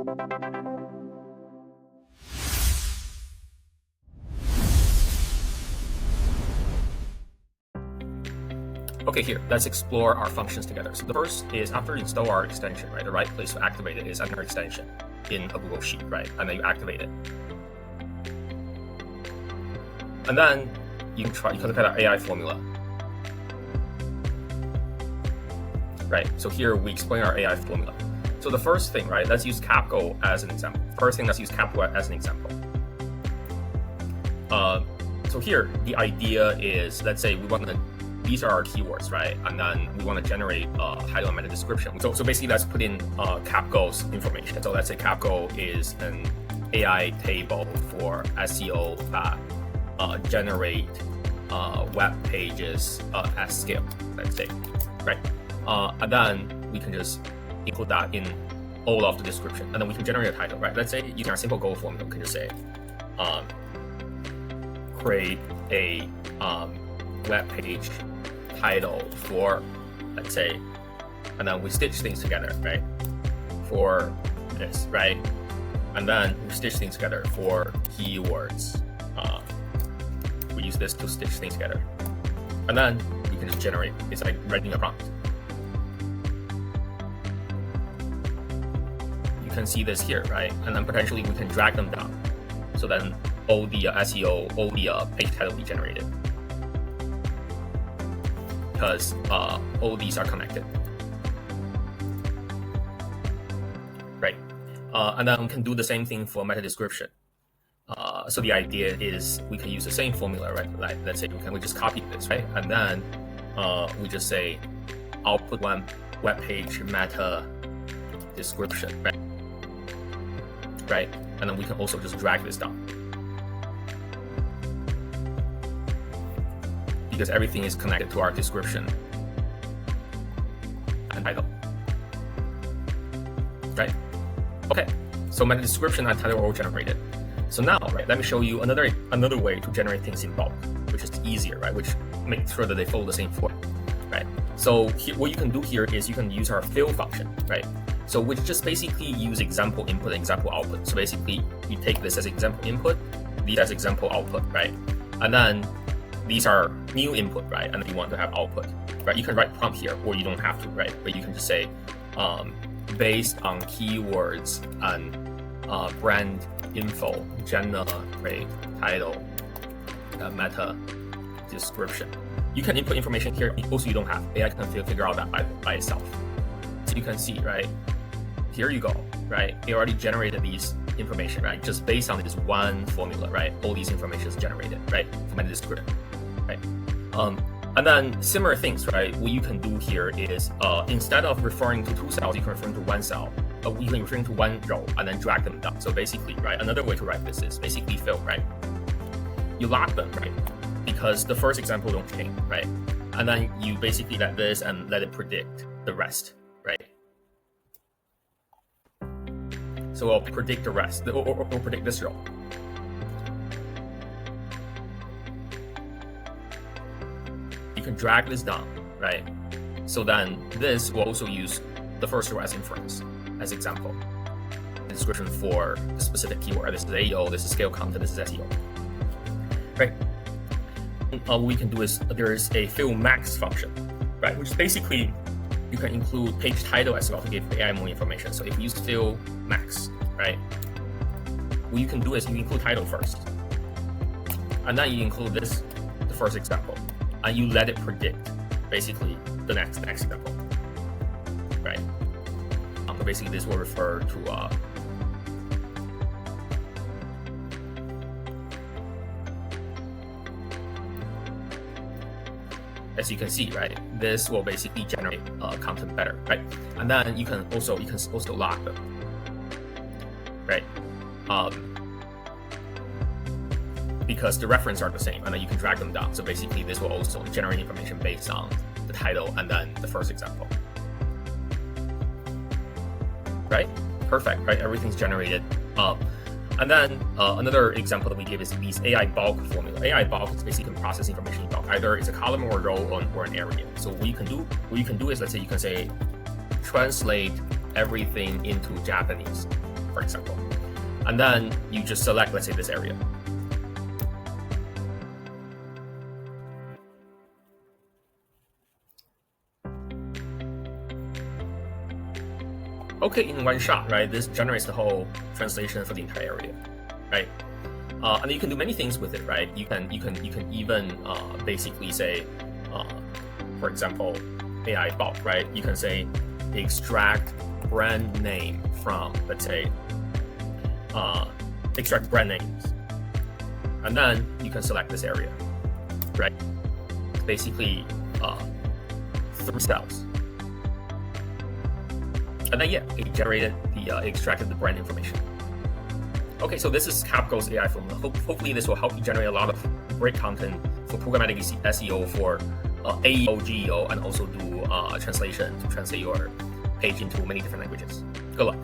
Okay, here, let's explore our functions together. So the first is after you install our extension, right? The right place to activate it is under extension in a Google Sheet, right? And then you activate it. And then you can look at our AI formula. Right, so here we explain our AI formula. So the first thing, right, let's use CapGo as an example. First thing, let's use CapGo as an example. So here, the idea is, let's say we want to, these are our keywords, right? And then we want to generate a title and meta description. So basically, let's put in CapGo's information. So let's say CapGo is an AI table for SEO that generate web pages at scale, let's say, right? And then we can just include that in all of the description, and then we can generate a title, right? Let's say using our simple Go formula, we can just say create a web page title for, let's say, and then we stitch things together, right? For this, right? And then we stitch things together for keywords. We use this to stitch things together, and then we can just generate. It's like writing a prompt. You can see this here, right? And then potentially we can drag them down. So then all the SEO, all the page title will be generated, because all these are connected, right? And then we can do the same thing for meta description. So the idea is we can use the same formula, right? Like, let's say we just copy this, right? And then we just say output one web page meta description, right? Right? And then we can also just drag this down, because everything is connected to our description and title, right? Okay, so meta description and title are all generated. So now, right, let me show you another way to generate things in bulk, which is easier, right? Which makes sure that they follow the same flow, right? So here, what you can do here is you can use our fill function, right? So we just basically use example input and example output. So basically, you take this as example input, these as example output, right? And then these are new input, right? And then you want to have output, right? You can write prompt here, or you don't have to, right? But you can just say, based on keywords and brand info, generate title, meta description. You can input information here. Also, you don't have. AI can figure out that by itself. So you can see, right? Here you go, right? It already generated these information, right? Just based on this one formula, right? All these information is generated, right? From meta description, right? And then similar things, right? What you can do here is instead of referring to two cells, you can refer to one cell. You can refer to one row and then drag them down. So basically, right, another way to write this is basically fill, right? You lock them, right? Because the first example don't change, right? And then you basically let this and let it predict the rest, right? So I'll predict the rest, or predict this row. You can drag this down, right? So then this will also use the first row as inference, as example. The description for the specific keyword. This is AO, this is scale content, this is SEO. Right? What we can do is there is a fill max function, right? Which is basically you can include page title as well to give AI more information. So if you use fill max, right? What you can do is you include title first, and then you include this, the first example, and you let it predict basically the next example, right? So basically this will refer to as you can see, right? This will basically generate content better, right? And then you can also lock them, right? Because the reference are the same, and then you can drag them down. So basically, this will also generate information based on the title and then the first example, right? Perfect, right? Everything's generated. And then another example that we give is these AI bulk formula. AI bulk is basically process information in bulk. Either it's a column or a row or an area. So what you can do is, let's say you can say translate everything into Japanese, for example. And then you just select, let's say, this area. Okay, in one shot, right? This generates the whole translation for the entire area, right? And you can do many things with it, right? You can even basically say, for example, AI bulk, right? You can say extract brand name from, let's say, extract brand names, and then you can select this area, right? Basically, 3 cells. And then, yeah, it generated extracted the brand information. Okay, so this is Capco's AI formula. Hopefully this will help you generate a lot of great content for programmatic SEO, for AEO, GEO, and also do translation to translate your page into many different languages. Good luck.